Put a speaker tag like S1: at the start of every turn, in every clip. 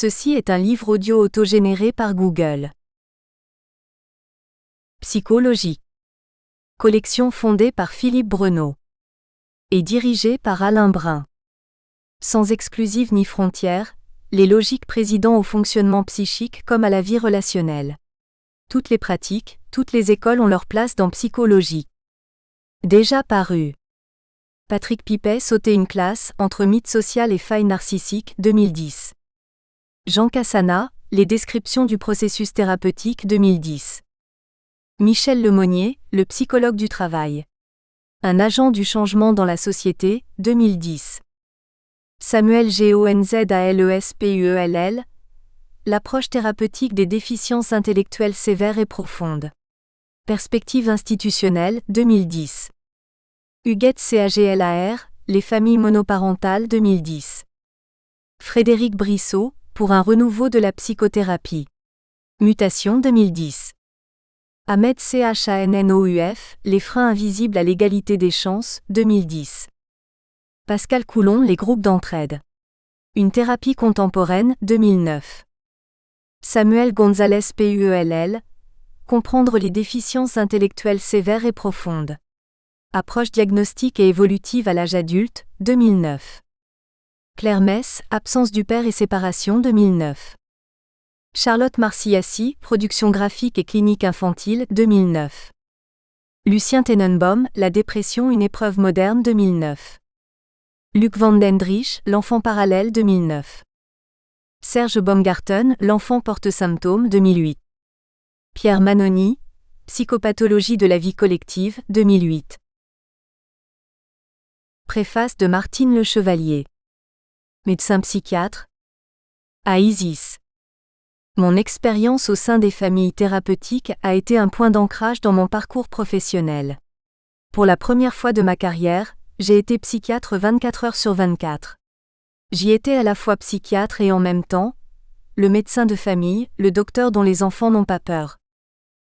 S1: Ceci est un livre audio autogénéré par Google. Psychologie. Collection fondée par Philippe Breneau. Et dirigée par Alain Brun. Sans exclusive ni frontières, les logiques président au fonctionnement psychique comme à la vie relationnelle. Toutes les pratiques, toutes les écoles ont leur place dans psychologie. Déjà paru. Patrick Pipet sauter une classe entre mythe social et faille narcissique 2010. Jean Cassana, les descriptions du processus thérapeutique 2010. Michel Lemonnier, le psychologue du travail. Un agent du changement dans la société 2010. Samuel Gonzalez-Puell, l'approche thérapeutique des déficiences intellectuelles sévères et profondes. Perspective institutionnelle 2010. Huguette Caglar, les familles monoparentales 2010. Frédéric Brissot, pour un renouveau de la psychothérapie. Mutation 2010. Ahmed Channouf, les freins invisibles à l'égalité des chances 2010. Pascal Coulon, les groupes d'entraide. Une thérapie contemporaine 2009. Samuel Gonzalez-Puell, comprendre les déficiences intellectuelles sévères et profondes. Approche diagnostique et évolutive à l'âge adulte 2009. Claire Mess, absence du père et séparation 2009. Charlotte Marciassi, production graphique et clinique infantile 2009. Lucien Tenenbaum, la dépression une épreuve moderne 2009. Luc Van Dendrich, l'enfant parallèle 2009. Serge Baumgarten, l'enfant porte-symptômes 2008. Pierre Manoni, psychopathologie de la vie collective 2008. Préface de Martine Le Chevalier. Médecin psychiatre. À Isis. Mon expérience au sein des familles thérapeutiques a été un point d'ancrage dans mon parcours professionnel. Pour la première fois de ma carrière, j'ai été psychiatre 24 heures sur 24. J'y étais à la fois psychiatre et en même temps, le médecin de famille, le docteur dont les enfants n'ont pas peur.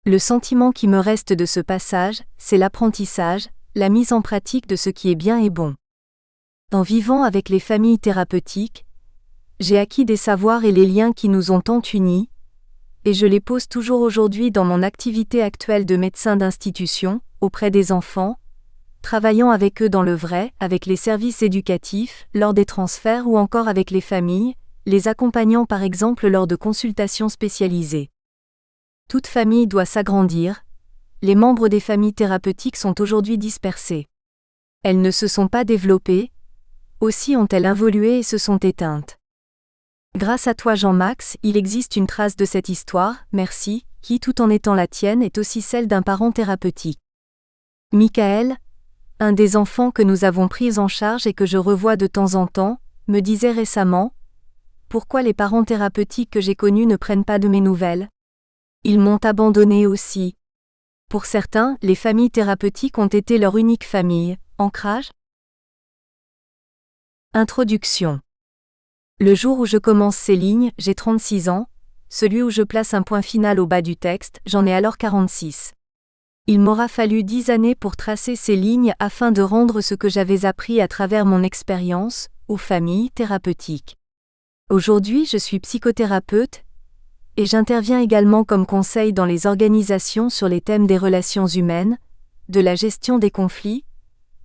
S1: Le sentiment qui me reste de ce passage, c'est l'apprentissage, la mise en pratique de ce qui est bien et bon. En vivant avec les familles thérapeutiques, j'ai acquis des savoirs et les liens qui nous ont tant unis, et je les pose toujours aujourd'hui dans mon activité actuelle de médecin d'institution, auprès des enfants, travaillant avec eux dans le vrai, avec les services éducatifs, lors des transferts ou encore avec les familles, les accompagnant par exemple lors de consultations spécialisées. Toute famille doit s'agrandir. Les membres des familles thérapeutiques sont aujourd'hui dispersés. Elles ne se sont pas développées, aussi ont-elles évolué et se sont éteintes. Grâce à toi Jean-Max, il existe une trace de cette histoire, merci, qui tout en étant la tienne est aussi celle d'un parent thérapeutique. Michael, un des enfants que nous avons pris en charge et que je revois de temps en temps, me disait récemment « Pourquoi les parents thérapeutiques que j'ai connus ne prennent pas de mes nouvelles ? Ils m'ont abandonné aussi. » Pour certains, les familles thérapeutiques ont été leur unique famille. Ancrage ? Introduction. Le jour où je commence ces lignes, j'ai 36 ans, celui où je place un point final au bas du texte, j'en ai alors 46. Il m'aura fallu 10 années pour tracer ces lignes afin de rendre ce que j'avais appris à travers mon expérience, aux familles thérapeutiques. Aujourd'hui, je suis psychothérapeute, et j'interviens également comme conseil dans les organisations sur les thèmes des relations humaines, de la gestion des conflits,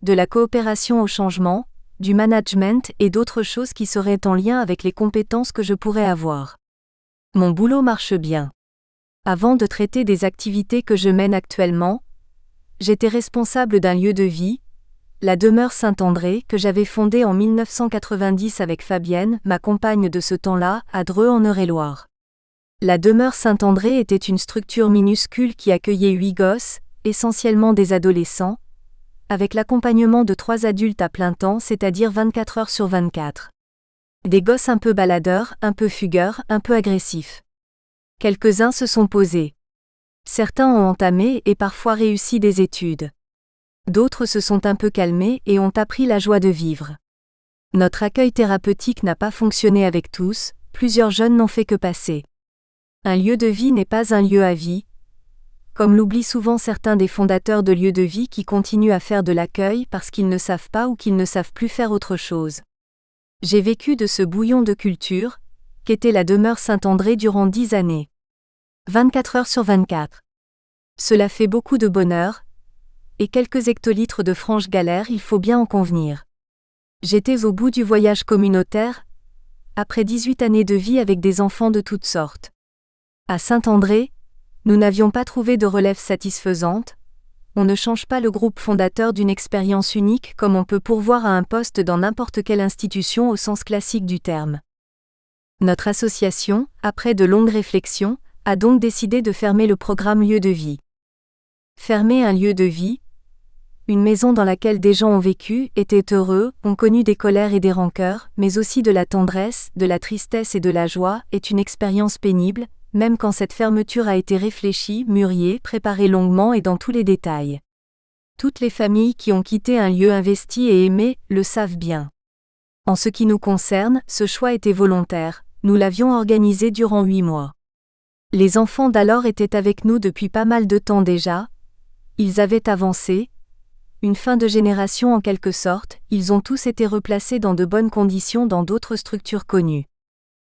S1: de la coopération au changement, du management et d'autres choses qui seraient en lien avec les compétences que je pourrais avoir. Mon boulot marche bien. Avant de traiter des activités que je mène actuellement, j'étais responsable d'un lieu de vie, la demeure Saint-André, que j'avais fondée en 1990 avec Fabienne, ma compagne de ce temps-là, à Dreux en Eure-et-Loir. La demeure Saint-André était une structure minuscule qui accueillait 8 gosses, essentiellement des adolescents, avec l'accompagnement de 3 adultes à plein temps, c'est-à-dire 24 heures sur 24. Des gosses un peu baladeurs, un peu fugueurs, un peu agressifs. Quelques-uns se sont posés. Certains ont entamé et parfois réussi des études. D'autres se sont un peu calmés et ont appris la joie de vivre. Notre accueil thérapeutique n'a pas fonctionné avec tous, plusieurs jeunes n'ont fait que passer. Un lieu de vie n'est pas un lieu à vie, comme l'oublient souvent certains des fondateurs de lieux de vie qui continuent à faire de l'accueil parce qu'ils ne savent pas ou qu'ils ne savent plus faire autre chose. J'ai vécu de ce bouillon de culture, qu'était la demeure Saint-André durant 10 années. 24 heures sur 24. Cela fait beaucoup de bonheur, et quelques hectolitres de franche galère, il faut bien en convenir. J'étais au bout du voyage communautaire, après 18 années de vie avec des enfants de toutes sortes. À Saint-André, nous n'avions pas trouvé de relève satisfaisante. On ne change pas le groupe fondateur d'une expérience unique comme on peut pourvoir à un poste dans n'importe quelle institution au sens classique du terme. Notre association, après de longues réflexions, a donc décidé de fermer le programme lieu de vie. Fermer un lieu de vie, une maison dans laquelle des gens ont vécu, étaient heureux, ont connu des colères et des rancœurs, mais aussi de la tendresse, de la tristesse et de la joie, est une expérience pénible, même quand cette fermeture a été réfléchie, mûriée, préparée longuement et dans tous les détails. Toutes les familles qui ont quitté un lieu investi et aimé le savent bien. En ce qui nous concerne, ce choix était volontaire, nous l'avions organisé durant 8 mois. Les enfants d'alors étaient avec nous depuis pas mal de temps déjà, ils avaient avancé, une fin de génération en quelque sorte, ils ont tous été replacés dans de bonnes conditions dans d'autres structures connues.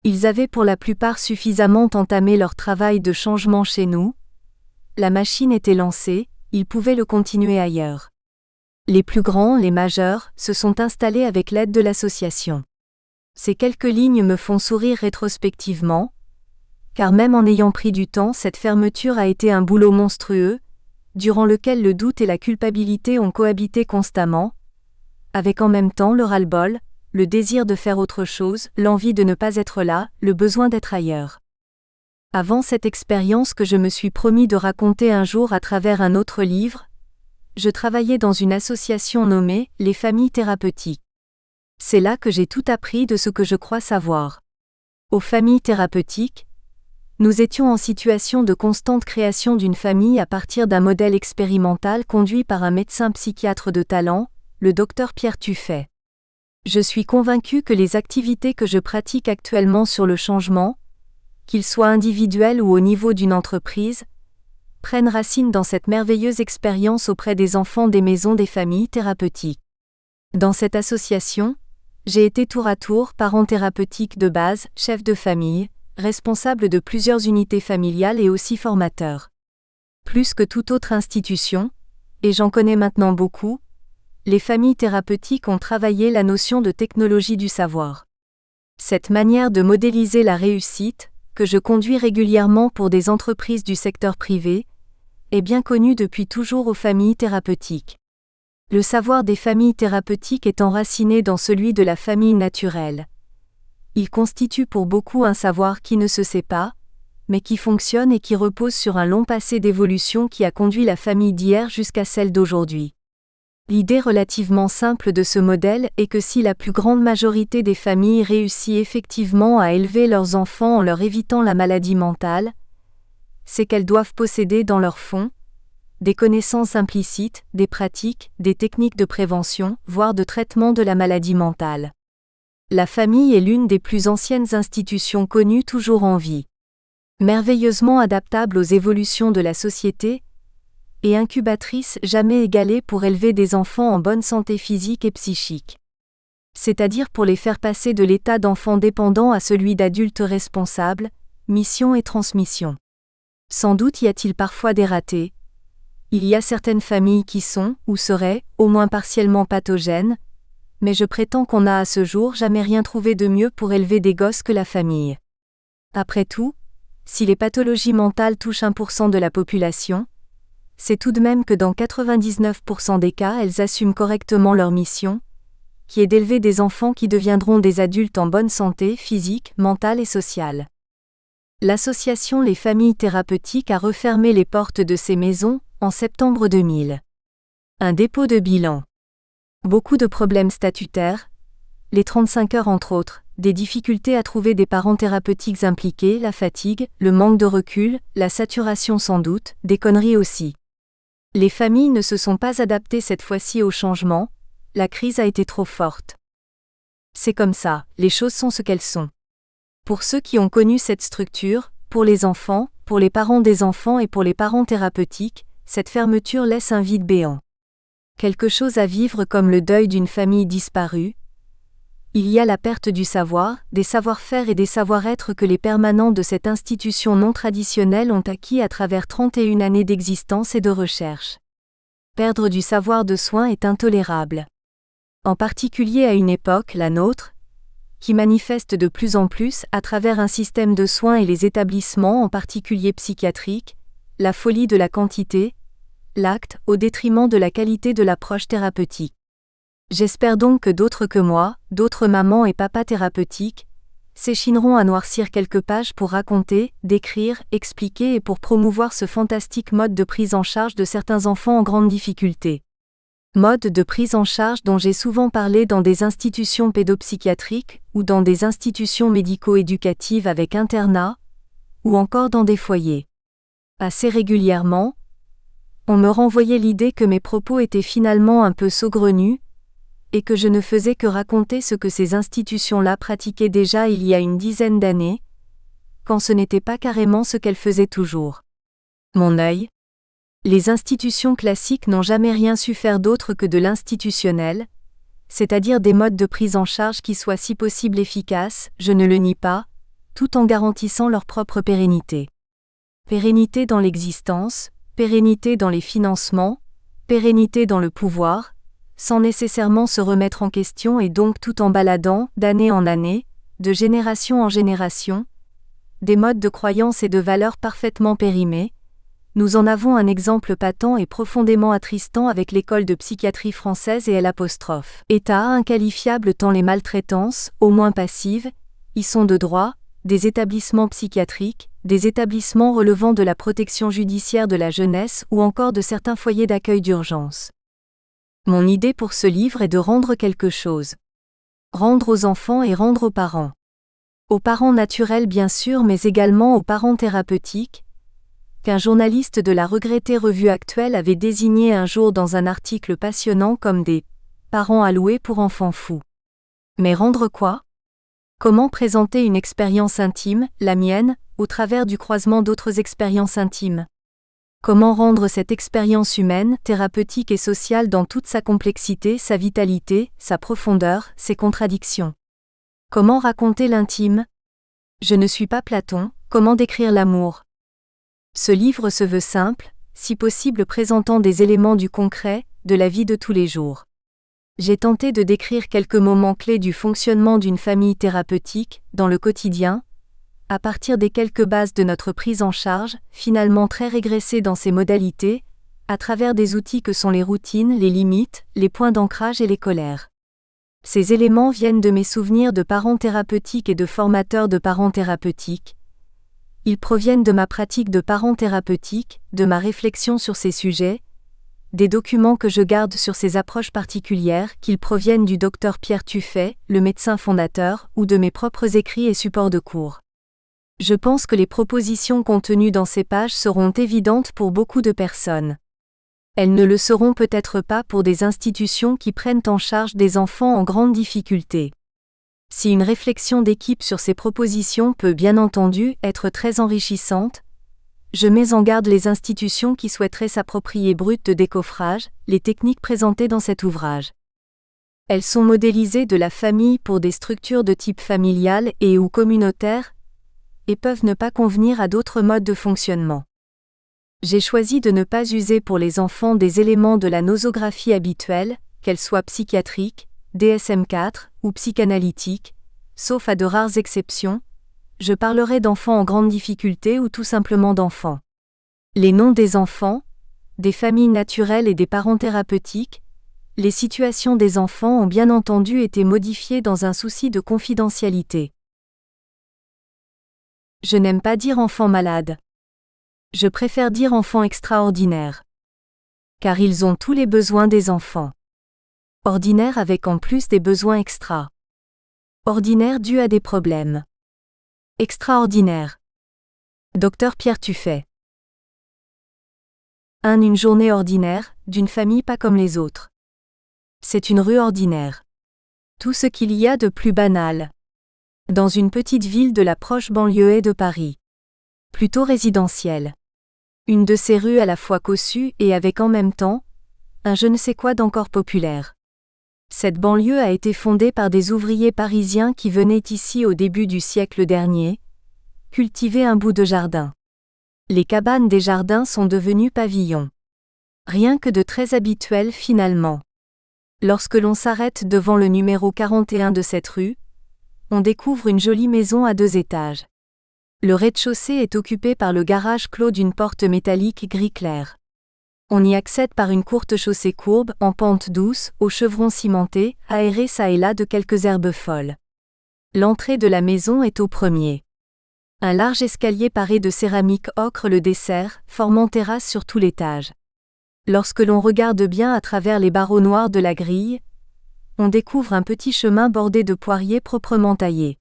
S1: Ils avaient pour la plupart suffisamment entamé leur travail de changement chez nous. La machine était lancée, ils pouvaient le continuer ailleurs. Les plus grands, les majeurs, se sont installés avec l'aide de l'association. Ces quelques lignes me font sourire rétrospectivement, car même en ayant pris du temps, cette fermeture a été un boulot monstrueux, durant lequel le doute et la culpabilité ont cohabité constamment, avec en même temps le ras-le-bol, le désir de faire autre chose, l'envie de ne pas être là, le besoin d'être ailleurs. Avant cette expérience que je me suis promis de raconter un jour à travers un autre livre, je travaillais dans une association nommée « Les familles thérapeutiques ». C'est là que j'ai tout appris de ce que je crois savoir. Aux familles thérapeutiques, nous étions en situation de constante création d'une famille à partir d'un modèle expérimental conduit par un médecin psychiatre de talent, le Dr Pierre Tuffet. Je suis convaincu que les activités que je pratique actuellement sur le changement, qu'ils soient individuels ou au niveau d'une entreprise, prennent racine dans cette merveilleuse expérience auprès des enfants des maisons des familles thérapeutiques. Dans cette association, j'ai été tour à tour parent thérapeutique de base, chef de famille, responsable de plusieurs unités familiales et aussi formateur. Plus que toute autre institution, et j'en connais maintenant beaucoup, les familles thérapeutiques ont travaillé la notion de technologie du savoir. Cette manière de modéliser la réussite, que je conduis régulièrement pour des entreprises du secteur privé, est bien connue depuis toujours aux familles thérapeutiques. Le savoir des familles thérapeutiques est enraciné dans celui de la famille naturelle. Il constitue pour beaucoup un savoir qui ne se sait pas, mais qui fonctionne et qui repose sur un long passé d'évolution qui a conduit la famille d'hier jusqu'à celle d'aujourd'hui. L'idée relativement simple de ce modèle est que si la plus grande majorité des familles réussit effectivement à élever leurs enfants en leur évitant la maladie mentale, c'est qu'elles doivent posséder dans leur fond des connaissances implicites, des pratiques, des techniques de prévention, voire de traitement de la maladie mentale. La famille est l'une des plus anciennes institutions connues toujours en vie. Merveilleusement adaptable aux évolutions de la société, et incubatrice jamais égalée pour élever des enfants en bonne santé physique et psychique. C'est-à-dire pour les faire passer de l'état d'enfant dépendant à celui d'adulte responsable, mission et transmission. Sans doute y a-t-il parfois des ratés. Il y a certaines familles qui sont, ou seraient, au moins partiellement pathogènes, mais je prétends qu'on n'a à ce jour jamais rien trouvé de mieux pour élever des gosses que la famille. Après tout, si les pathologies mentales touchent 1% de la population, c'est tout de même que dans 99% des cas elles assument correctement leur mission, qui est d'élever des enfants qui deviendront des adultes en bonne santé physique, mentale et sociale. L'association Les Familles Thérapeutiques a refermé les portes de ces maisons en septembre 2000. Un dépôt de bilan. Beaucoup de problèmes statutaires, les 35 heures entre autres, des difficultés à trouver des parents thérapeutiques impliqués, la fatigue, le manque de recul, la saturation sans doute, des conneries aussi. Les familles ne se sont pas adaptées cette fois-ci au changement, la crise a été trop forte. C'est comme ça, les choses sont ce qu'elles sont. Pour ceux qui ont connu cette structure, pour les enfants, pour les parents des enfants et pour les parents thérapeutiques, cette fermeture laisse un vide béant. Quelque chose à vivre comme le deuil d'une famille disparue. Il y a la perte du savoir, des savoir-faire et des savoir-être que les permanents de cette institution non traditionnelle ont acquis à travers 31 années d'existence et de recherche. Perdre du savoir de soins est intolérable. En particulier à une époque, la nôtre, qui manifeste de plus en plus, à travers un système de soins et les établissements en particulier psychiatriques, la folie de la quantité, l'acte, au détriment de la qualité de l'approche thérapeutique. J'espère donc que d'autres que moi, d'autres mamans et papas thérapeutiques, s'échineront à noircir quelques pages pour raconter, décrire, expliquer et pour promouvoir ce fantastique mode de prise en charge de certains enfants en grande difficulté. Mode de prise en charge dont j'ai souvent parlé dans des institutions pédopsychiatriques ou dans des institutions médico-éducatives avec internat, ou encore dans des foyers. Assez régulièrement, on me renvoyait l'idée que mes propos étaient finalement un peu saugrenus, et que je ne faisais que raconter ce que ces institutions-là pratiquaient déjà il y a une dizaine d'années, quand ce n'était pas carrément ce qu'elles faisaient toujours. Mon œil. Les institutions classiques n'ont jamais rien su faire d'autre que de l'institutionnel, c'est-à-dire des modes de prise en charge qui soient si possible efficaces, je ne le nie pas, tout en garantissant leur propre pérennité. Pérennité dans l'existence, pérennité dans les financements, pérennité dans le pouvoir, sans nécessairement se remettre en question et donc tout en baladant, d'année en année, de génération en génération, des modes de croyance et de valeurs parfaitement périmés. Nous en avons un exemple patent et profondément attristant avec l'école de psychiatrie française et L'. État inqualifiable tant les maltraitances, au moins passives, y sont de droit, des établissements psychiatriques, des établissements relevant de la protection judiciaire de la jeunesse ou encore de certains foyers d'accueil d'urgence. Mon idée pour ce livre est de rendre quelque chose. Rendre aux enfants et rendre aux parents. Aux parents naturels bien sûr mais également aux parents thérapeutiques, qu'un journaliste de la regrettée Revue Actuelle avait désigné un jour dans un article passionnant comme des « parents alloués pour enfants fous ». Mais rendre quoi ? Comment présenter une expérience intime, la mienne, au travers du croisement d'autres expériences intimes ? Comment rendre cette expérience humaine, thérapeutique et sociale dans toute sa complexité, sa vitalité, sa profondeur, ses contradictions ? Comment raconter l'intime ? Je ne suis pas Platon, comment décrire l'amour ? Ce livre se veut simple, si possible présentant des éléments du concret, de la vie de tous les jours. J'ai tenté de décrire quelques moments clés du fonctionnement d'une famille thérapeutique, dans le quotidien, à partir des quelques bases de notre prise en charge, finalement très régressée dans ses modalités, à travers des outils que sont les routines, les limites, les points d'ancrage et les colères. Ces éléments viennent de mes souvenirs de parents thérapeutiques et de formateurs de parents thérapeutiques. Ils proviennent de ma pratique de parent thérapeutique, de ma réflexion sur ces sujets, des documents que je garde sur ces approches particulières, qu'ils proviennent du Dr Pierre Tuffet, le médecin fondateur, ou de mes propres écrits et supports de cours. Je pense que les propositions contenues dans ces pages seront évidentes pour beaucoup de personnes. Elles ne le seront peut-être pas pour des institutions qui prennent en charge des enfants en grande difficulté. Si une réflexion d'équipe sur ces propositions peut bien entendu être très enrichissante, je mets en garde les institutions qui souhaiteraient s'approprier brut de décoffrage les techniques présentées dans cet ouvrage. Elles sont modélisées de la famille pour des structures de type familial et ou communautaire, et peuvent ne pas convenir à d'autres modes de fonctionnement. J'ai choisi de ne pas user pour les enfants des éléments de la nosographie habituelle, qu'elle soit psychiatrique, DSM-4 ou psychanalytique, sauf à de rares exceptions. Je parlerai d'enfants en grande difficulté ou tout simplement d'enfants. Les noms des enfants, des familles naturelles et des parents thérapeutiques, les situations des enfants ont bien entendu été modifiées dans un souci de confidentialité. Je n'aime pas dire enfants malades. Je préfère dire enfants extraordinaires. Car ils ont tous les besoins des enfants. Ordinaires avec en plus des besoins extra. Ordinaires dus à des problèmes. Extraordinaire. Dr Pierre Tuffet. Une journée ordinaire, d'une famille pas comme les autres. C'est une rue ordinaire. Tout ce qu'il y a de plus banal. Dans une petite ville de la proche banlieue de Paris. Plutôt résidentielle. Une de ces rues à la fois cossue et avec en même temps, un je ne sais quoi d'encore populaire. Cette banlieue a été fondée par des ouvriers parisiens qui venaient ici au début du siècle dernier, cultiver un bout de jardin. Les cabanes des jardins sont devenues pavillons. Rien que de très habituel finalement. Lorsque l'on s'arrête devant le numéro 41 de cette rue, on découvre une jolie maison à 2 étages. Le rez-de-chaussée est occupé par le garage clos d'une porte métallique gris clair. On y accède par une courte chaussée courbe, en pente douce, aux chevrons cimentés, aérés çà et là de quelques herbes folles. L'entrée de la maison est au premier. Un large escalier paré de céramique ocre le dessert, formant terrasse sur tout l'étage. Lorsque l'on regarde bien à travers les barreaux noirs de la grille, on découvre un petit chemin bordé de poiriers proprement taillés.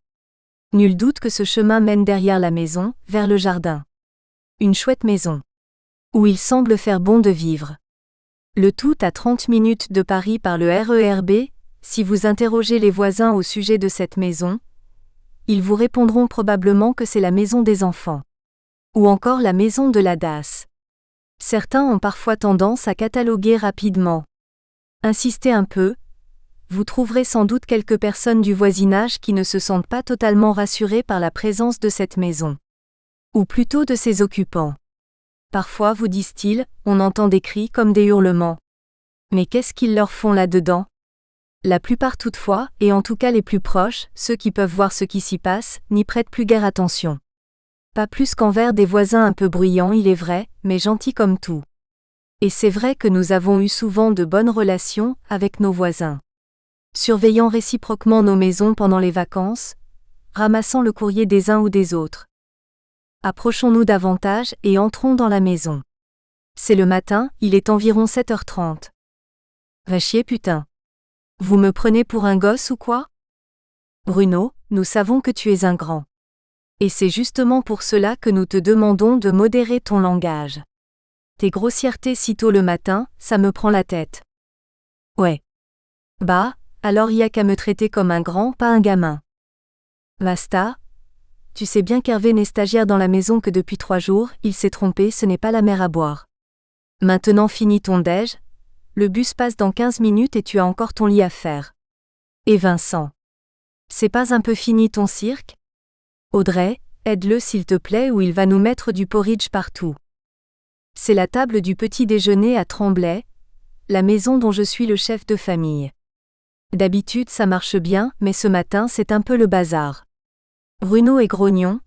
S1: Nul doute que ce chemin mène derrière la maison, vers le jardin. Une chouette maison, où il semble faire bon de vivre. Le tout à 30 minutes de Paris par le RER B. Si vous interrogez les voisins au sujet de cette maison, ils vous répondront probablement que c'est la maison des enfants. Ou encore la maison de la DAS. Certains ont parfois tendance à cataloguer rapidement. Insistez un peu. Vous trouverez sans doute quelques personnes du voisinage qui ne se sentent pas totalement rassurées par la présence de cette maison. Ou plutôt de ses occupants. Parfois, vous disent-ils, on entend des cris comme des hurlements. Mais qu'est-ce qu'ils leur font là-dedans ? La plupart toutefois, et en tout cas les plus proches, ceux qui peuvent voir ce qui s'y passe, n'y prêtent plus guère attention. Pas plus qu'envers des voisins un peu bruyants, il est vrai, mais gentils comme tout. Et c'est vrai que nous avons eu souvent de bonnes relations avec nos voisins. Surveillant réciproquement nos maisons pendant les vacances, ramassant le courrier des uns ou des autres. Approchons-nous davantage et entrons dans la maison. C'est le matin, il est environ 7h30. Va chier putain. Vous me prenez pour un gosse ou quoi ? Bruno, nous savons que tu es un grand. Et c'est justement pour cela que nous te demandons de modérer ton langage. Tes grossièretés si tôt le matin, ça me prend la tête. Ouais. Bah, alors y a qu'à me traiter comme un grand, pas un gamin. Basta. Tu sais bien qu'Hervé n'est stagiaire dans la maison que depuis 3 jours, il s'est trompé, ce n'est pas la mer à boire. Maintenant finis ton déj, le bus passe dans 15 minutes et tu as encore ton lit à faire. Et Vincent. C'est pas un peu fini ton cirque ? Audrey, aide-le s'il te plaît ou il va nous mettre du porridge partout. C'est la table du petit déjeuner à Tremblay, la maison dont je suis le chef de famille. D'habitude ça marche bien, mais ce matin c'est un peu le bazar. Bruno est grognon,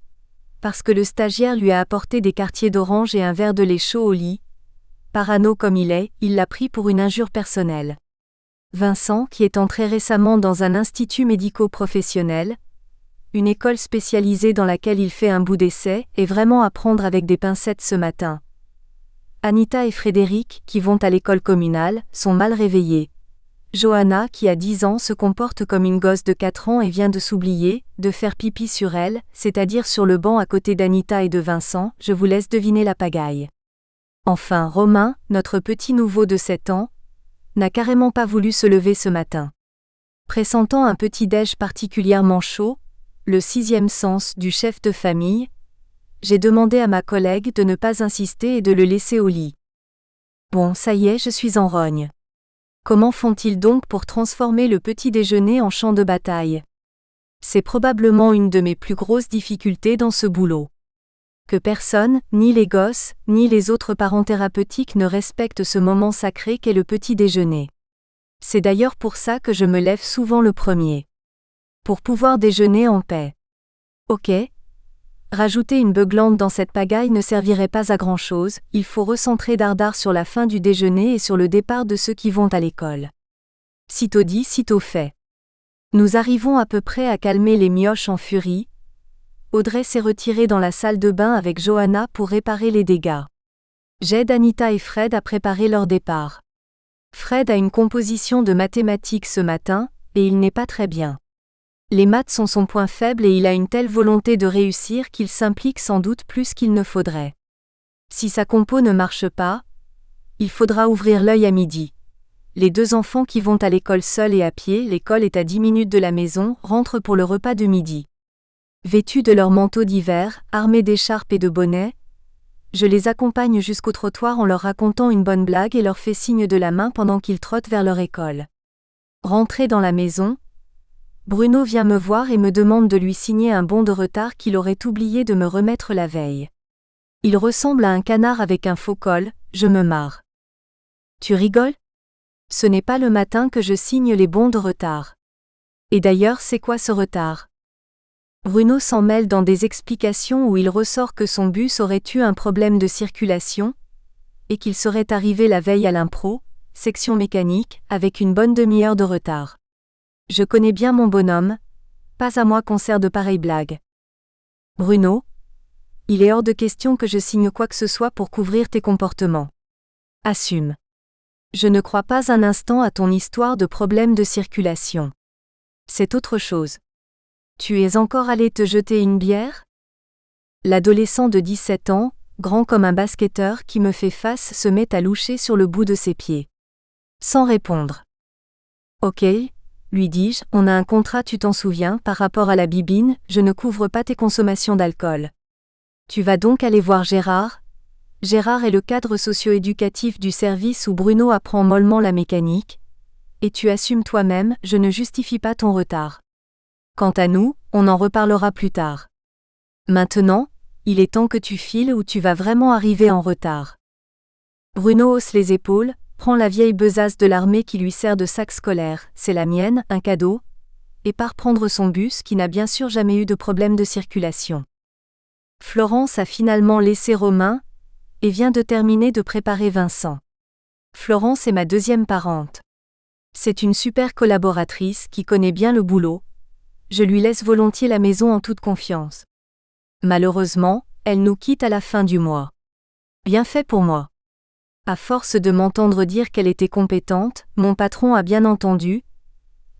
S1: parce que le stagiaire lui a apporté des quartiers d'orange et un verre de lait chaud au lit. Parano comme il est, il l'a pris pour une injure personnelle. Vincent, qui est entré récemment dans un institut médico-professionnel, une école spécialisée dans laquelle il fait un bout d'essai, est vraiment à prendre avec des pincettes ce matin. Anita et Frédéric, qui vont à l'école communale, sont mal réveillés. Johanna, qui a 10 ans, se comporte comme une gosse de 4 ans et vient de s'oublier, de faire pipi sur elle, c'est-à-dire sur le banc à côté d'Anita et de Vincent, je vous laisse deviner la pagaille. Enfin, Romain, notre petit nouveau de 7 ans, n'a carrément pas voulu se lever ce matin. Pressentant un petit-déj particulièrement chaud, le 6e sens du chef de famille, j'ai demandé à ma collègue de ne pas insister et de le laisser au lit. Bon, ça y est, je suis en rogne. Comment font-ils donc pour transformer le petit déjeuner en champ de bataille ? C'est probablement une de mes plus grosses difficultés dans ce boulot. Que personne, ni les gosses, ni les autres parents thérapeutiques ne respectent ce moment sacré qu'est le petit déjeuner. C'est d'ailleurs pour ça que je me lève souvent le premier. Pour pouvoir déjeuner en paix. Ok. Rajouter une beuglante dans cette pagaille ne servirait pas à grand-chose, il faut recentrer dardard sur la fin du déjeuner et sur le départ de ceux qui vont à l'école. Sitôt dit, sitôt fait. Nous arrivons à peu près à calmer les mioches en furie. Audrey s'est retirée dans la salle de bain avec Johanna pour réparer les dégâts. J'aide Anita et Fred à préparer leur départ. Fred a une composition de mathématiques ce matin, et il n'est pas très bien. Les maths sont son point faible et il a une telle volonté de réussir qu'il s'implique sans doute plus qu'il ne faudrait. Si sa compo ne marche pas, il faudra ouvrir l'œil à midi. Les 2 enfants qui vont à l'école seuls et à pied, l'école est à 10 minutes de la maison, rentrent pour le repas de midi. Vêtus de leurs manteaux d'hiver, armés d'écharpes et de bonnets, je les accompagne jusqu'au trottoir en leur racontant une bonne blague et leur fais signe de la main pendant qu'ils trottent vers leur école. Rentré dans la maison, Bruno vient me voir et me demande de lui signer un bon de retard qu'il aurait oublié de me remettre la veille. Il ressemble à un canard avec un faux col, je me marre. Tu rigoles ? Ce n'est pas le matin que je signe les bons de retard. Et d'ailleurs, c'est quoi ce retard ? Bruno s'en mêle dans des explications où il ressort que son bus aurait eu un problème de circulation, et qu'il serait arrivé la veille à l'impro, section mécanique, avec une bonne demi-heure de retard. Je connais bien mon bonhomme, pas à moi qu'on sert de pareilles blagues. Bruno, il est hors de question que je signe quoi que ce soit pour couvrir tes comportements. Assume. Je ne crois pas un instant à ton histoire de problème de circulation. C'est autre chose. Tu es encore allé te jeter une bière ? L'adolescent de 17 ans, grand comme un basketteur qui me fait face, se met à loucher sur le bout de ses pieds. Sans répondre. Ok, lui dis-je, on a un contrat, tu t'en souviens, par rapport à la bibine, je ne couvre pas tes consommations d'alcool. Tu vas donc aller voir Gérard ? Gérard est le cadre socio-éducatif du service où Bruno apprend mollement la mécanique. Et tu assumes toi-même, je ne justifie pas ton retard. Quant à nous, on en reparlera plus tard. Maintenant, il est temps que tu files ou tu vas vraiment arriver en retard. Bruno hausse les épaules, prend la vieille besace de l'armée qui lui sert de sac scolaire, c'est la mienne, un cadeau, et part prendre son bus qui n'a bien sûr jamais eu de problème de circulation. Florence a finalement laissé Romain, et vient de terminer de préparer Vincent. Florence est ma deuxième parente. C'est une super collaboratrice qui connaît bien le boulot. Je lui laisse volontiers la maison en toute confiance. Malheureusement, elle nous quitte à la fin du mois. Bien fait pour moi. À force de m'entendre dire qu'elle était compétente, mon patron a bien entendu,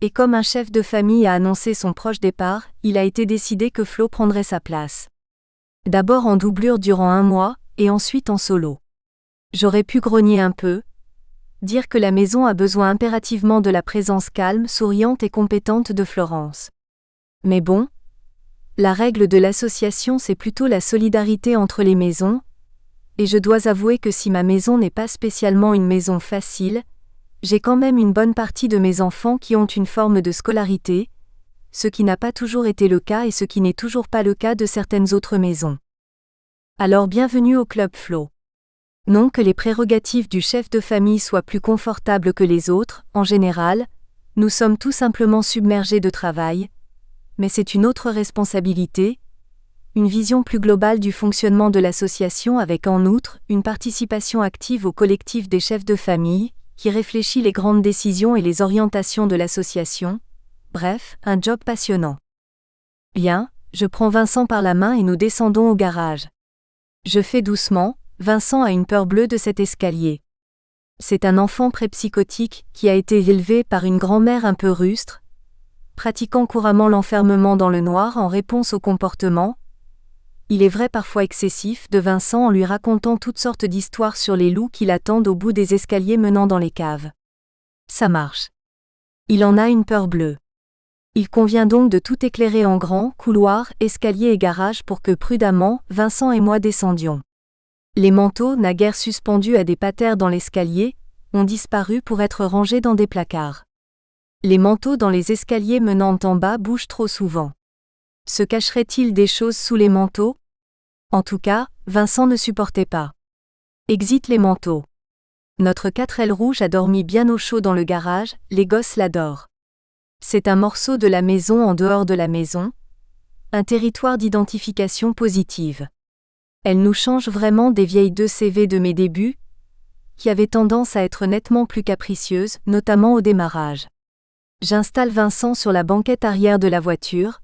S1: et comme un chef de famille a annoncé son proche départ, il a été décidé que Flo prendrait sa place. D'abord en doublure durant 1 mois, et ensuite en solo. J'aurais pu grogner un peu, dire que la maison a besoin impérativement de la présence calme, souriante et compétente de Florence. Mais bon, la règle de l'association c'est plutôt la solidarité entre les maisons, et je dois avouer que si ma maison n'est pas spécialement une maison facile, j'ai quand même une bonne partie de mes enfants qui ont une forme de scolarité, ce qui n'a pas toujours été le cas et ce qui n'est toujours pas le cas de certaines autres maisons. Alors bienvenue au Club Flo. Non que les prérogatives du chef de famille soient plus confortables que les autres, en général, nous sommes tout simplement submergés de travail, mais c'est une autre responsabilité, une vision plus globale du fonctionnement de l'association avec en outre une participation active au collectif des chefs de famille, qui réfléchit les grandes décisions et les orientations de l'association, bref, un job passionnant. Bien, je prends Vincent par la main et nous descendons au garage. Je fais doucement, Vincent a une peur bleue de cet escalier. C'est un enfant prépsychotique qui a été élevé par une grand-mère un peu rustre, pratiquant couramment l'enfermement dans le noir en réponse au comportement, il est vrai parfois excessif, de Vincent en lui racontant toutes sortes d'histoires sur les loups qui l'attendent au bout des escaliers menant dans les caves. Ça marche. Il en a une peur bleue. Il convient donc de tout éclairer en grand, couloir, escalier et garage pour que prudemment, Vincent et moi descendions. Les manteaux, naguère suspendus à des patères dans l'escalier, ont disparu pour être rangés dans des placards. Les manteaux dans les escaliers menant en bas bougent trop souvent. Se cacherait-il des choses sous les manteaux ? En tout cas, Vincent ne supportait pas. Exit les manteaux. Notre 4L rouge a dormi bien au chaud dans le garage, les gosses l'adorent. C'est un morceau de la maison en dehors de la maison, un territoire d'identification positive. Elle nous change vraiment des vieilles 2CV de mes débuts, qui avaient tendance à être nettement plus capricieuses, notamment au démarrage. J'installe Vincent sur la banquette arrière de la voiture.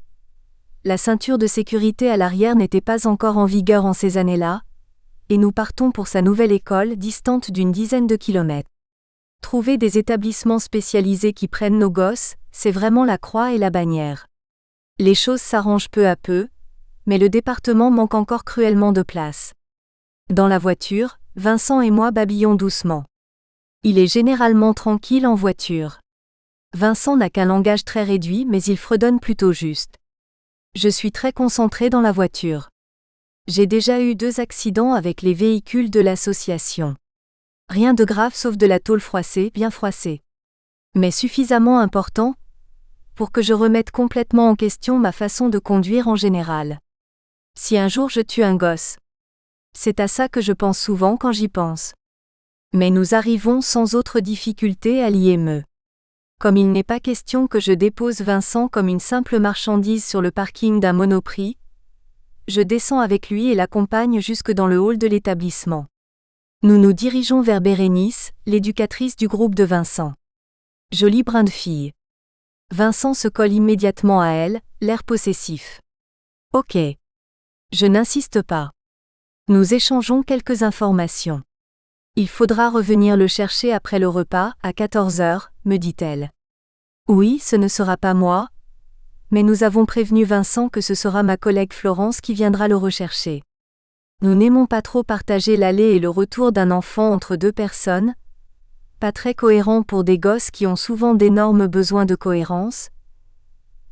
S1: La ceinture de sécurité à l'arrière n'était pas encore en vigueur en ces années-là, et nous partons pour sa nouvelle école distante d'une dizaine de kilomètres. Trouver des établissements spécialisés qui prennent nos gosses, c'est vraiment la croix et la bannière. Les choses s'arrangent peu à peu, mais le département manque encore cruellement de place. Dans la voiture, Vincent et moi babillons doucement. Il est généralement tranquille en voiture. Vincent n'a qu'un langage très réduit mais il fredonne plutôt juste. Je suis très concentré dans la voiture. J'ai déjà eu 2 accidents avec les véhicules de l'association. Rien de grave sauf de la tôle froissée, bien froissée. mais suffisamment important pour que je remette complètement en question ma façon de conduire en général. Si un jour je tue un gosse, c'est à ça que je pense souvent quand j'y pense. Mais nous arrivons sans autre difficulté à l'IME. Comme il n'est pas question que je dépose Vincent comme une simple marchandise sur le parking d'un Monoprix, je descends avec lui et l'accompagne jusque dans le hall de l'établissement. Nous nous dirigeons vers Bérénice, l'éducatrice du groupe de Vincent. Jolie brin de fille. Vincent se colle immédiatement à elle, l'air possessif. Ok. Je n'insiste pas. Nous échangeons quelques informations. Il faudra revenir le chercher après le repas, à 14h, me dit-elle. Oui, ce ne sera pas moi, mais nous avons prévenu Vincent que ce sera ma collègue Florence qui viendra le rechercher. Nous n'aimons pas trop partager l'aller et le retour d'un enfant entre deux personnes, pas très cohérent pour des gosses qui ont souvent d'énormes besoins de cohérence,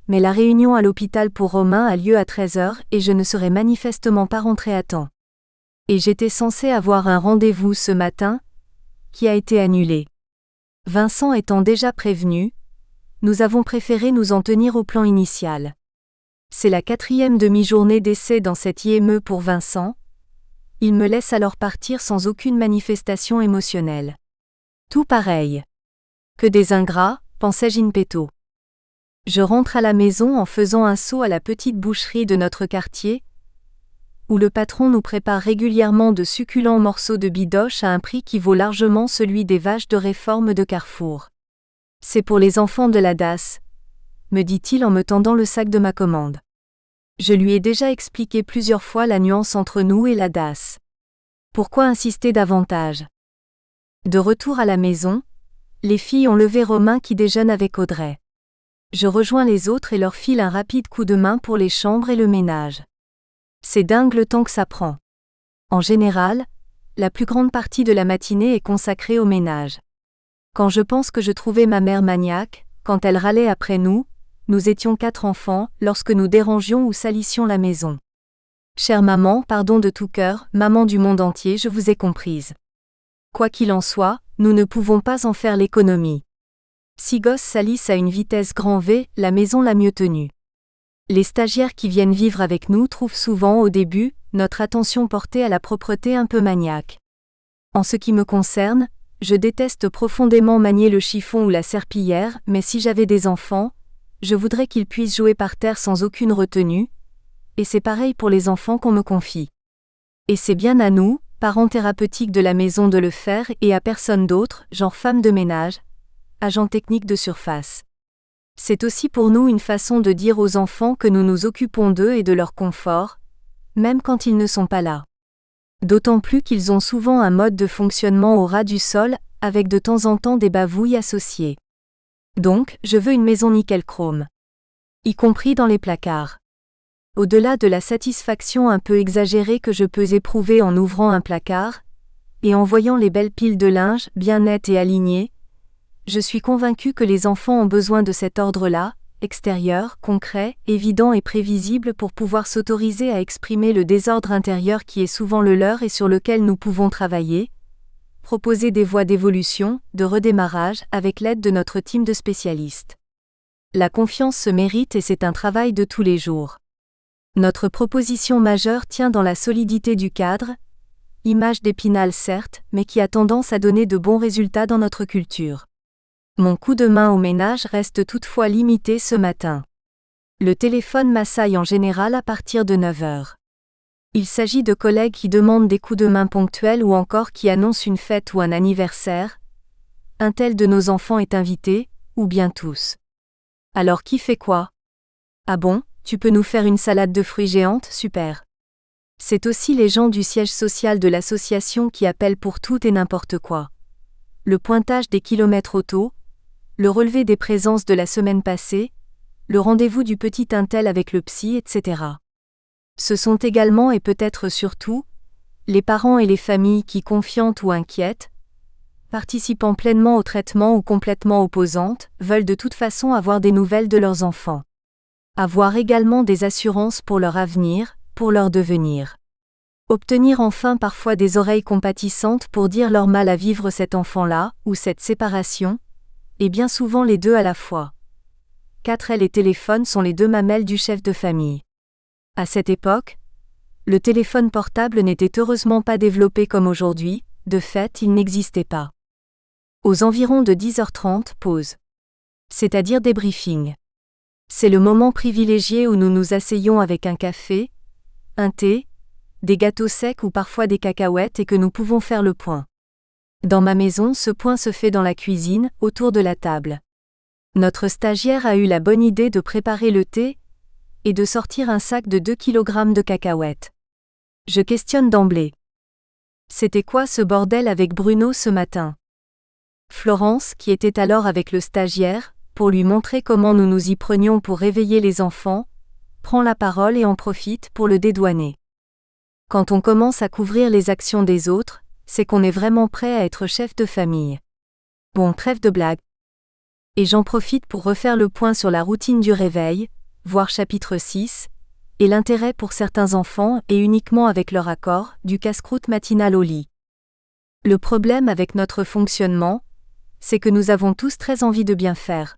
S1: mais la réunion à l'hôpital pour Romain a lieu à 13h et je ne serai manifestement pas rentrée à temps. Et j'étais censée avoir un rendez-vous ce matin, qui a été annulé. Vincent étant déjà prévenu, nous avons préféré nous en tenir au plan initial. C'est la 4e demi-journée d'essai dans cette IME pour Vincent. Il me laisse alors partir sans aucune manifestation émotionnelle. Tout pareil. Que des ingrats, pensais-je in petto. Je rentre à la maison en faisant un saut à la petite boucherie de notre quartier, où le patron nous prépare régulièrement de succulents morceaux de bidoche à un prix qui vaut largement celui des vaches de réforme de Carrefour. C'est pour les enfants de la DAS, me dit-il en me tendant le sac de ma commande. Je lui ai déjà expliqué plusieurs fois la nuance entre nous et la DAS. Pourquoi insister davantage ? De retour à la maison, les filles ont levé Romain qui déjeune avec Audrey. Je rejoins les autres et leur file un rapide coup de main pour les chambres et le ménage. C'est dingue le temps que ça prend. En général, la plus grande partie de la matinée est consacrée au ménage. Quand je pense que je trouvais ma mère maniaque, quand elle râlait après nous étions 4 enfants, lorsque nous dérangions ou salissions la maison. Chère maman, pardon de tout cœur, maman du monde entier, je vous ai comprise. Quoi qu'il en soit, nous ne pouvons pas en faire l'économie. 6 gosses salissent à une vitesse grand V, la maison l'a mieux tenue. Les stagiaires qui viennent vivre avec nous trouvent souvent, au début, notre attention portée à la propreté un peu maniaque. En ce qui me concerne, je déteste profondément manier le chiffon ou la serpillière, mais si j'avais des enfants, je voudrais qu'ils puissent jouer par terre sans aucune retenue, et c'est pareil pour les enfants qu'on me confie. Et c'est bien à nous, parents thérapeutiques de la maison de le faire et à personne d'autre, genre femme de ménage, agent technique de surface. C'est aussi pour nous une façon de dire aux enfants que nous nous occupons d'eux et de leur confort, même quand ils ne sont pas là. D'autant plus qu'ils ont souvent un mode de fonctionnement au ras du sol, avec de temps en temps des bavouilles associées. Donc, je veux une maison nickel chrome. Y compris dans les placards. Au-delà de la satisfaction un peu exagérée que je peux éprouver en ouvrant un placard, et en voyant les belles piles de linge, bien nettes et alignées, je suis convaincue que les enfants ont besoin de cet ordre-là, extérieur, concret, évident et prévisible pour pouvoir s'autoriser à exprimer le désordre intérieur qui est souvent le leur et sur lequel nous pouvons travailler, proposer des voies d'évolution, de redémarrage, avec l'aide de notre team de spécialistes. La confiance se mérite et c'est un travail de tous les jours. Notre proposition majeure tient dans la solidité du cadre, image d'Épinal certes, mais qui a tendance à donner de bons résultats dans notre culture. Mon coup de main au ménage reste toutefois limité ce matin. Le téléphone m'assaille en général à partir de 9h. Il s'agit de collègues qui demandent des coups de main ponctuels ou encore qui annoncent une fête ou un anniversaire. Un tel de nos enfants est invité, ou bien tous. Alors qui fait quoi ? Ah bon, tu peux nous faire une salade de fruits géante, super. C'est aussi les gens du siège social de l'association qui appellent pour tout et n'importe quoi. Le pointage des kilomètres auto, le relevé des présences de la semaine passée, le rendez-vous du petit untel avec le psy, etc. Ce sont également et peut-être surtout, les parents et les familles qui, confiantes ou inquiètes, participant pleinement au traitement ou complètement opposantes, veulent de toute façon avoir des nouvelles de leurs enfants. Avoir également des assurances pour leur avenir, pour leur devenir. Obtenir enfin parfois des oreilles compatissantes pour dire leur mal à vivre cet enfant-là, ou cette séparation, Et bien souvent les deux à la fois. 4L et téléphone sont les deux mamelles du chef de famille. À cette époque, le téléphone portable n'était heureusement pas développé comme aujourd'hui, de fait il n'existait pas. Aux environs de 10h30, pause. C'est-à-dire débriefing. C'est le moment privilégié où nous nous asseyons avec un café, un thé, des gâteaux secs ou parfois des cacahuètes et que nous pouvons faire le point. Dans ma maison, ce point se fait dans la cuisine, autour de la table. Notre stagiaire a eu la bonne idée de préparer le thé et de sortir un sac de 2 kg de cacahuètes. Je questionne d'emblée. C'était quoi ce bordel avec Bruno ce matin ? Florence, qui était alors avec le stagiaire, pour lui montrer comment nous nous y prenions pour réveiller les enfants, prend la parole et en profite pour le dédouaner. Quand on commence à couvrir les actions des autres, c'est qu'on est vraiment prêt à être chef de famille. Bon, trêve de blague. Et j'en profite pour refaire le point sur la routine du réveil, voir chapitre 6, et l'intérêt pour certains enfants, et uniquement avec leur accord, du casse-croûte matinal au lit. Le problème avec notre fonctionnement, c'est que nous avons tous très envie de bien faire.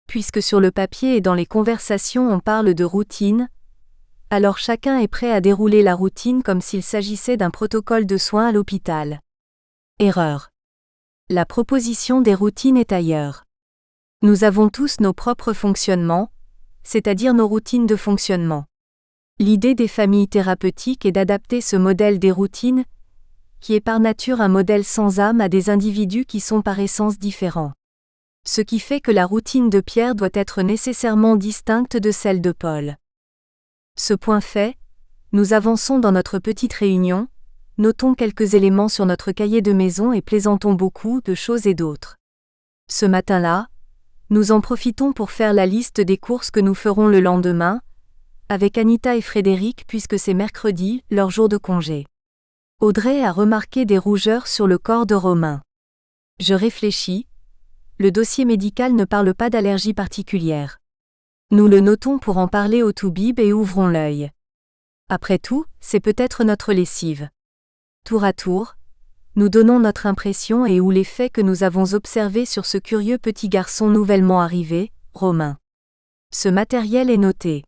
S1: Puisque sur le papier et dans les conversations on parle de routine, alors chacun est prêt à dérouler la routine comme s'il s'agissait d'un protocole de soins à l'hôpital. Erreur. La proposition des routines est ailleurs. Nous avons tous nos propres fonctionnements, c'est-à-dire nos routines de fonctionnement. L'idée des familles thérapeutiques est d'adapter ce modèle des routines, qui est par nature un modèle sans âme, à des individus qui sont par essence différents. Ce qui fait que la routine de Pierre doit être nécessairement distincte de celle de Paul. Ce point fait, nous avançons dans notre petite réunion, notons quelques éléments sur notre cahier de maison et plaisantons beaucoup de choses et d'autres. Ce matin-là, nous en profitons pour faire la liste des courses que nous ferons le lendemain, avec Anita et Frédéric puisque c'est mercredi, leur jour de congé. Audrey a remarqué des rougeurs sur le corps de Romain. Je réfléchis, le dossier médical ne parle pas d'allergie particulière. Nous le notons pour en parler au toubib et ouvrons l'œil. Après tout, c'est peut-être notre lessive. Tour à tour, nous donnons notre impression et ou les faits que nous avons observés sur ce curieux petit garçon nouvellement arrivé, Romain. Ce matériel est noté.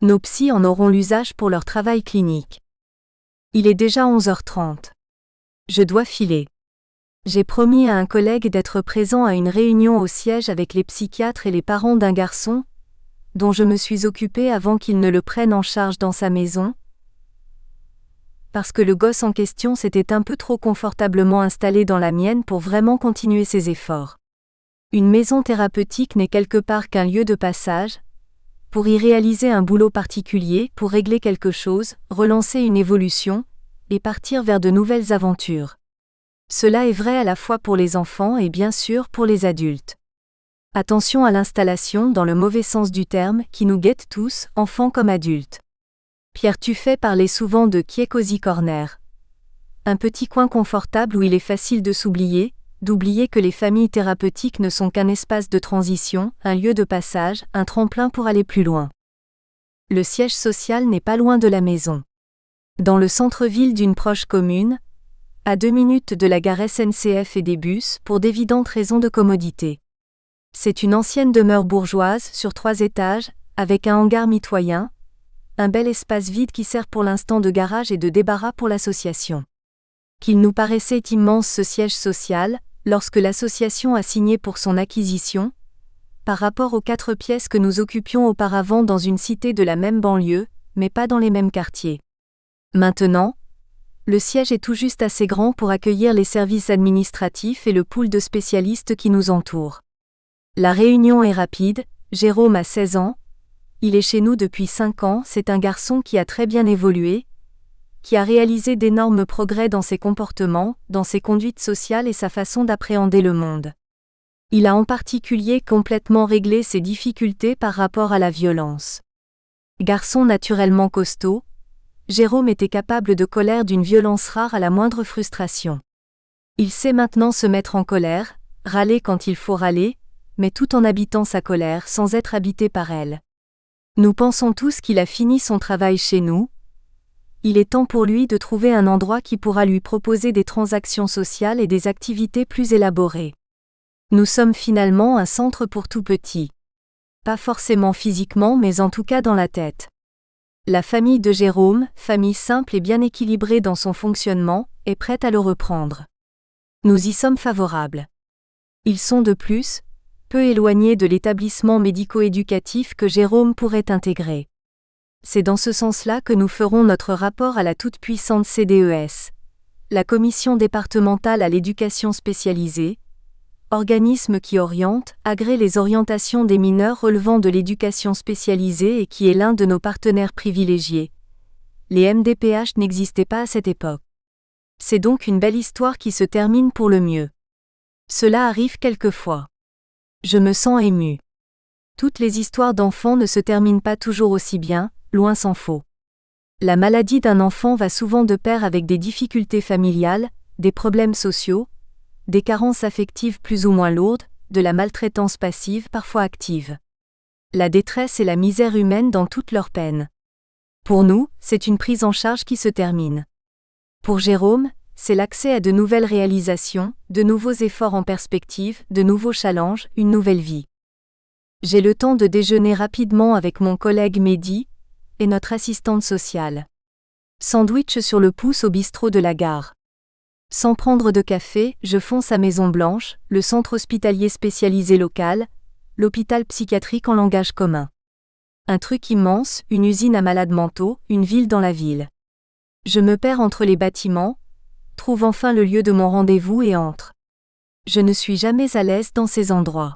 S1: Nos psys en auront l'usage pour leur travail clinique. Il est déjà 11h30. Je dois filer. J'ai promis à un collègue d'être présent à une réunion au siège avec les psychiatres et les parents d'un garçon, dont je me suis occupée avant qu'il ne le prenne en charge dans sa maison, parce que le gosse en question s'était un peu trop confortablement installé dans la mienne pour vraiment continuer ses efforts. Une maison thérapeutique n'est quelque part qu'un lieu de passage, pour y réaliser un boulot particulier, pour régler quelque chose, relancer une évolution, et partir vers de nouvelles aventures. Cela est vrai à la fois pour les enfants et bien sûr pour les adultes. Attention à l'installation dans le mauvais sens du terme qui nous guette tous, enfants comme adultes. Pierre Tuffet parlait souvent de Cozy Corner. Un petit coin confortable où il est facile de s'oublier, d'oublier que les familles thérapeutiques ne sont qu'un espace de transition, un lieu de passage, un tremplin pour aller plus loin. Le siège social n'est pas loin de la maison. Dans le centre-ville d'une proche commune, à 2 minutes de la gare SNCF et des bus, pour d'évidentes raisons de commodité. C'est une ancienne demeure bourgeoise sur 3 étages, avec un hangar mitoyen, un bel espace vide qui sert pour l'instant de garage et de débarras pour l'association. Qu'il nous paraissait immense ce siège social, lorsque l'association a signé pour son acquisition, par rapport aux 4 pièces que nous occupions auparavant dans une cité de la même banlieue, mais pas dans les mêmes quartiers. Maintenant, le siège est tout juste assez grand pour accueillir les services administratifs et le pool de spécialistes qui nous entourent. La réunion est rapide, Jérôme a 16 ans, il est chez nous depuis 5 ans, c'est un garçon qui a très bien évolué, qui a réalisé d'énormes progrès dans ses comportements, dans ses conduites sociales et sa façon d'appréhender le monde. Il a en particulier complètement réglé ses difficultés par rapport à la violence. Garçon naturellement costaud, Jérôme était capable de colère d'une violence rare à la moindre frustration. Il sait maintenant se mettre en colère, râler quand il faut râler, mais tout en habitant sa colère sans être habité par elle. Nous pensons tous qu'il a fini son travail chez nous. Il est temps pour lui de trouver un endroit qui pourra lui proposer des transactions sociales et des activités plus élaborées. Nous sommes finalement un centre pour tout petit. Pas forcément physiquement mais en tout cas dans la tête. La famille de Jérôme, famille simple et bien équilibrée dans son fonctionnement, est prête à le reprendre. Nous y sommes favorables. Ils sont de plus, peu éloignés de l'établissement médico-éducatif que Jérôme pourrait intégrer. C'est dans ce sens-là que nous ferons notre rapport à la toute-puissante CDES, la Commission départementale à l'éducation spécialisée, organisme qui oriente, agrée les orientations des mineurs relevant de l'éducation spécialisée et qui est l'un de nos partenaires privilégiés. Les MDPH n'existaient pas à cette époque. C'est donc une belle histoire qui se termine pour le mieux. Cela arrive quelquefois. Je me sens émue. Toutes les histoires d'enfants ne se terminent pas toujours aussi bien, loin s'en faut. La maladie d'un enfant va souvent de pair avec des difficultés familiales, des problèmes sociaux, des carences affectives plus ou moins lourdes, de la maltraitance passive parfois active. La détresse et la misère humaine dans toute leur peine. Pour nous, c'est une prise en charge qui se termine. Pour Jérôme, c'est l'accès à de nouvelles réalisations, de nouveaux efforts en perspective, de nouveaux challenges, une nouvelle vie. J'ai le temps de déjeuner rapidement avec mon collègue Mehdi et notre assistante sociale. Sandwich sur le pouce au bistrot de la gare. Sans prendre de café, je fonce à Maison Blanche, le centre hospitalier spécialisé local, l'hôpital psychiatrique en langage commun. Un truc immense, une usine à malades mentaux, une ville dans la ville. Je me perds entre les bâtiments, trouve enfin le lieu de mon rendez-vous et entre. Je ne suis jamais à l'aise dans ces endroits.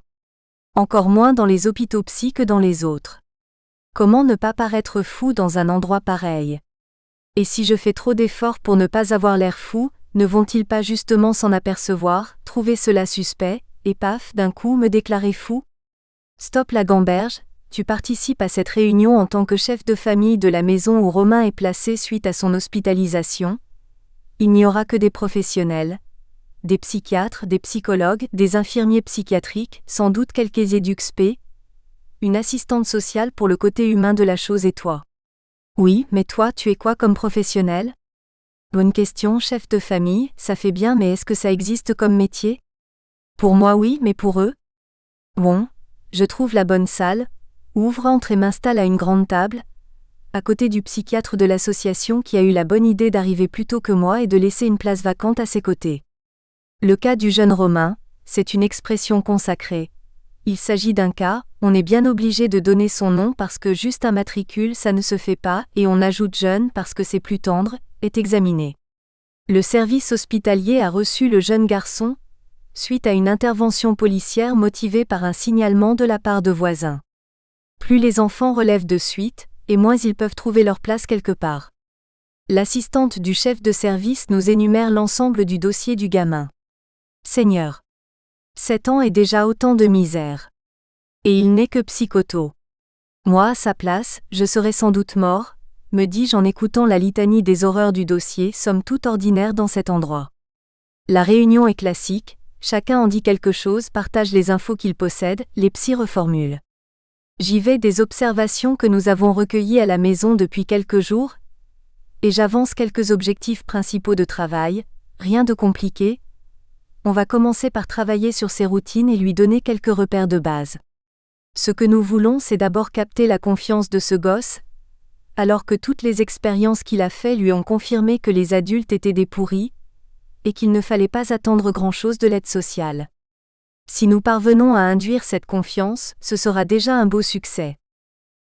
S1: Encore moins dans les hôpitaux psy que dans les autres. Comment ne pas paraître fou dans un endroit pareil? Et si je fais trop d'efforts pour ne pas avoir l'air fou, ne vont-ils pas justement s'en apercevoir, trouver cela suspect, et paf, d'un coup me déclarer fou? Stop la gamberge, tu participes à cette réunion en tant que chef de famille de la maison où Romain est placé suite à son hospitalisation. Il n'y aura que des professionnels, des psychiatres, des psychologues, des infirmiers psychiatriques, sans doute quelques éducs-spé, une assistante sociale pour le côté humain de la chose et toi. Oui, mais toi tu es quoi comme professionnel? Bonne question, chef de famille, ça fait bien mais est-ce que ça existe comme métier? Pour moi oui, mais pour eux? Bon, je trouve la bonne salle, ouvre, entre et m'installe à une grande table, à côté du psychiatre de l'association qui a eu la bonne idée d'arriver plus tôt que moi et de laisser une place vacante à ses côtés. Le cas du jeune Romain, c'est une expression consacrée. Il s'agit d'un cas, on est bien obligé de donner son nom parce que juste un matricule ça ne se fait pas et on ajoute jeune parce que c'est plus tendre, est examiné. Le service hospitalier a reçu le jeune garçon, suite à une intervention policière motivée par un signalement de la part de voisins. Plus les enfants relèvent de suite, et moins ils peuvent trouver leur place quelque part. L'assistante du chef de service nous énumère l'ensemble du dossier du gamin. Seigneur. 7 ans et déjà autant de misère. Et il n'est que psychoto. Moi, à sa place, je serais sans doute mort, me dis-je en écoutant la litanie des horreurs du dossier, somme toute ordinaire dans cet endroit. La réunion est classique, chacun en dit quelque chose, partage les infos qu'il possède, les psys reformulent. J'y vais des observations que nous avons recueillies à la maison depuis quelques jours, et j'avance quelques objectifs principaux de travail, rien de compliqué. On va commencer par travailler sur ses routines et lui donner quelques repères de base. Ce que nous voulons, c'est d'abord capter la confiance de ce gosse, alors que toutes les expériences qu'il a faites lui ont confirmé que les adultes étaient des pourris, et qu'il ne fallait pas attendre grand-chose de l'aide sociale. Si nous parvenons à induire cette confiance, ce sera déjà un beau succès.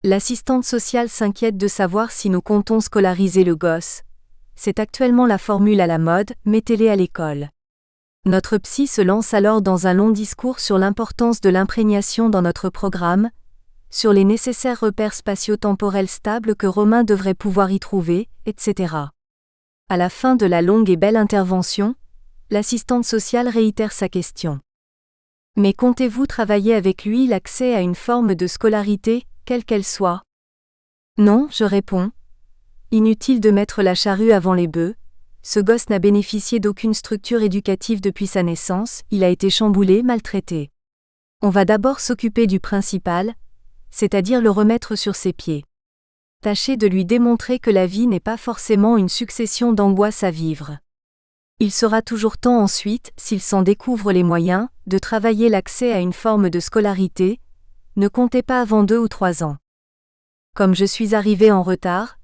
S1: L'assistante sociale s'inquiète de savoir si nous comptons scolariser le gosse. C'est actuellement la formule à la mode, mettez-les à l'école. Notre psy se lance alors dans un long discours sur l'importance de l'imprégnation dans notre programme, sur les nécessaires repères spatio-temporels stables que Romain devrait pouvoir y trouver, etc. À la fin de la longue et belle intervention, l'assistante sociale réitère sa question. Mais comptez-vous travailler avec lui l'accès à une forme de scolarité, quelle qu'elle soit? Non, je réponds. Inutile de mettre la charrue avant les bœufs. Ce gosse n'a bénéficié d'aucune structure éducative depuis sa naissance, il a été chamboulé, maltraité. On va d'abord s'occuper du principal, c'est-à-dire le remettre sur ses pieds. Tâchez de lui démontrer que la vie n'est pas forcément une succession d'angoisses à vivre. Il sera toujours temps ensuite, s'ils s'en découvrent les moyens, de travailler l'accès à une forme de scolarité, ne comptez pas avant 2 ou 3 ans. Comme je suis arrivé en retard,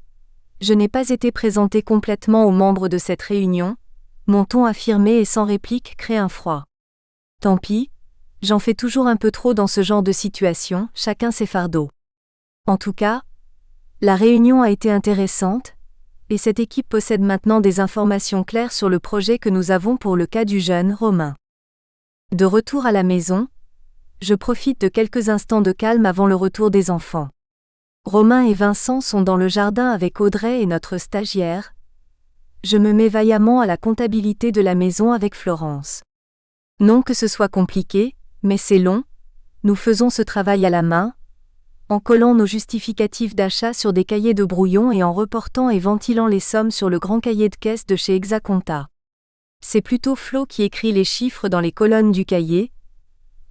S1: je n'ai pas été présenté complètement aux membres de cette réunion, mon ton affirmé et sans réplique crée un froid. Tant pis, j'en fais toujours un peu trop dans ce genre de situation, chacun ses fardeaux. En tout cas, la réunion a été intéressante, et cette équipe possède maintenant des informations claires sur le projet que nous avons pour le cas du jeune Romain. De retour à la maison, je profite de quelques instants de calme avant le retour des enfants. Romain et Vincent sont dans le jardin avec Audrey et notre stagiaire. Je me mets vaillamment à la comptabilité de la maison avec Florence. Non que ce soit compliqué, mais c'est long, nous faisons ce travail à la main, en collant nos justificatifs d'achat sur des cahiers de brouillon et en reportant et ventilant les sommes sur le grand cahier de caisse de chez Exacompta. C'est plutôt Flo qui écrit les chiffres dans les colonnes du cahier,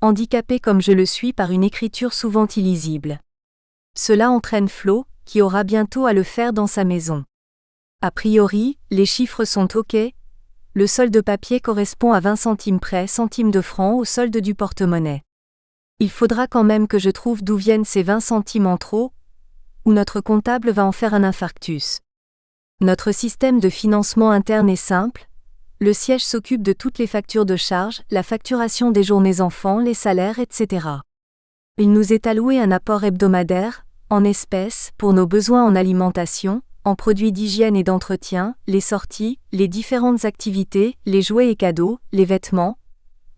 S1: handicapé comme je le suis par une écriture souvent illisible. Cela entraîne Flo, qui aura bientôt à le faire dans sa maison. A priori, les chiffres sont OK, le solde papier correspond à 20 centimes près centimes de francs au solde du porte-monnaie. Il faudra quand même que je trouve d'où viennent ces 20 centimes en trop, ou notre comptable va en faire un infarctus. Notre système de financement interne est simple, le siège s'occupe de toutes les factures de charges, la facturation des journées enfants, les salaires, etc. Il nous est alloué un apport hebdomadaire, en espèces, pour nos besoins en alimentation, en produits d'hygiène et d'entretien, les sorties, les différentes activités, les jouets et cadeaux, les vêtements.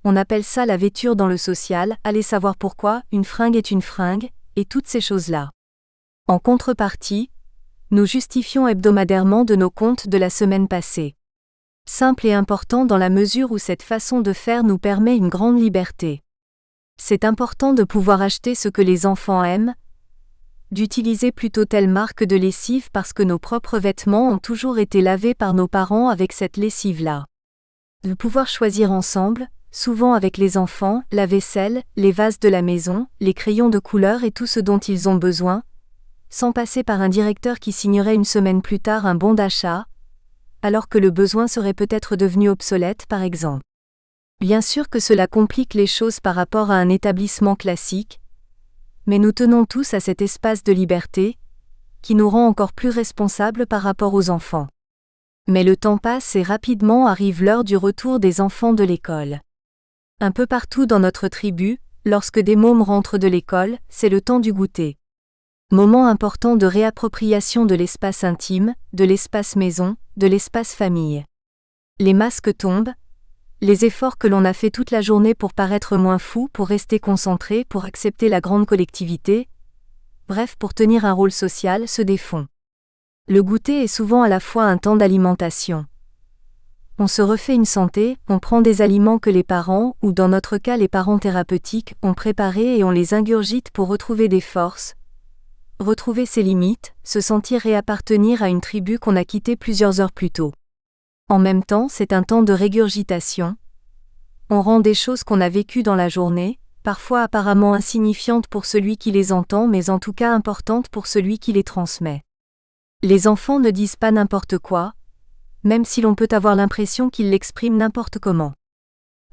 S1: On appelle ça la vêture dans le social, allez savoir pourquoi, une fringue est une fringue, et toutes ces choses-là. En contrepartie, nous justifions hebdomadairement de nos comptes de la semaine passée. Simple et important dans la mesure où cette façon de faire nous permet une grande liberté. C'est important de pouvoir acheter ce que les enfants aiment, d'utiliser plutôt telle marque de lessive parce que nos propres vêtements ont toujours été lavés par nos parents avec cette lessive-là. De pouvoir choisir ensemble, souvent avec les enfants, la vaisselle, les vases de la maison, les crayons de couleur et tout ce dont ils ont besoin, sans passer par un directeur qui signerait une semaine plus tard un bon d'achat, alors que le besoin serait peut-être devenu obsolète par exemple. Bien sûr que cela complique les choses par rapport à un établissement classique, mais nous tenons tous à cet espace de liberté, qui nous rend encore plus responsables par rapport aux enfants. Mais le temps passe et rapidement arrive l'heure du retour des enfants de l'école. Un peu partout dans notre tribu, lorsque des mômes rentrent de l'école, c'est le temps du goûter. Moment important de réappropriation de l'espace intime, de l'espace maison, de l'espace famille. Les masques tombent, les efforts que l'on a fait toute la journée pour paraître moins fou, pour rester concentré, pour accepter la grande collectivité, bref pour tenir un rôle social se défont. Le goûter est souvent à la fois un temps d'alimentation. On se refait une santé, on prend des aliments que les parents, ou dans notre cas les parents thérapeutiques, ont préparés et on les ingurgite pour retrouver des forces, retrouver ses limites, se sentir réappartenir à une tribu qu'on a quittée plusieurs heures plus tôt. En même temps, c'est un temps de régurgitation. On rend des choses qu'on a vécues dans la journée, parfois apparemment insignifiantes pour celui qui les entend mais en tout cas importantes pour celui qui les transmet. Les enfants ne disent pas n'importe quoi, même si l'on peut avoir l'impression qu'ils l'expriment n'importe comment.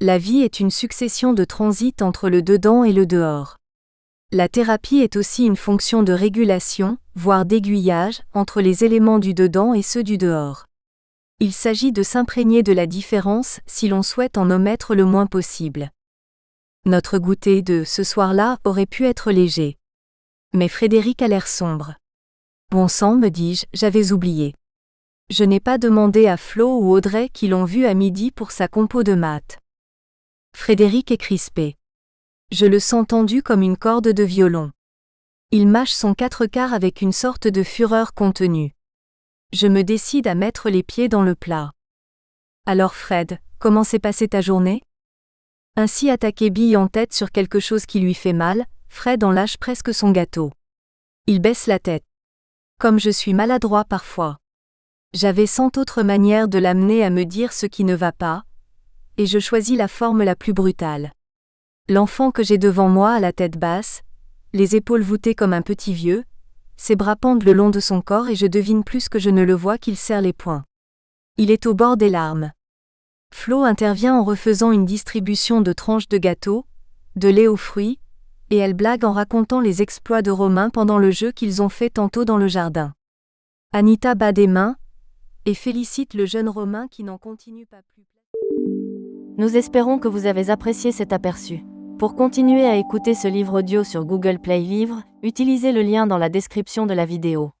S1: La vie est une succession de transits entre le dedans et le dehors. La thérapie est aussi une fonction de régulation, voire d'aiguillage, entre les éléments du dedans et ceux du dehors. Il s'agit de s'imprégner de la différence si l'on souhaite en omettre le moins possible. Notre goûter de ce soir-là aurait pu être léger. Mais Frédéric a l'air sombre. Bon sang, me dis-je, j'avais oublié. Je n'ai pas demandé à Flo ou Audrey qui l'ont vu à midi pour sa compo de maths. Frédéric est crispé. Je le sens tendu comme une corde de violon. Il mâche son 4/4 avec une sorte de fureur contenue. Je me décide à mettre les pieds dans le plat. Alors Fred, comment s'est passée ta journée ? Ainsi attaqué bille en tête sur quelque chose qui lui fait mal, Fred en lâche presque son gâteau. Il baisse la tête. Comme je suis maladroit parfois. J'avais 100 autres manières de l'amener à me dire ce qui ne va pas, et je choisis la forme la plus brutale. L'enfant que j'ai devant moi a la tête basse, les épaules voûtées comme un petit vieux, ses bras pendent le long de son corps et je devine plus que je ne le vois qu'il serre les poings. Il est au bord des larmes. Flo intervient en refaisant une distribution de tranches de gâteau, de lait aux fruits, et elle blague en racontant les exploits de Romain pendant le jeu qu'ils ont fait tantôt dans le jardin. Anita bat des mains et félicite le jeune Romain qui n'en continue pas plus.
S2: Nous espérons que vous avez apprécié cet aperçu. Pour continuer à écouter ce livre audio sur Google Play Livres, utilisez le lien dans la description de la vidéo.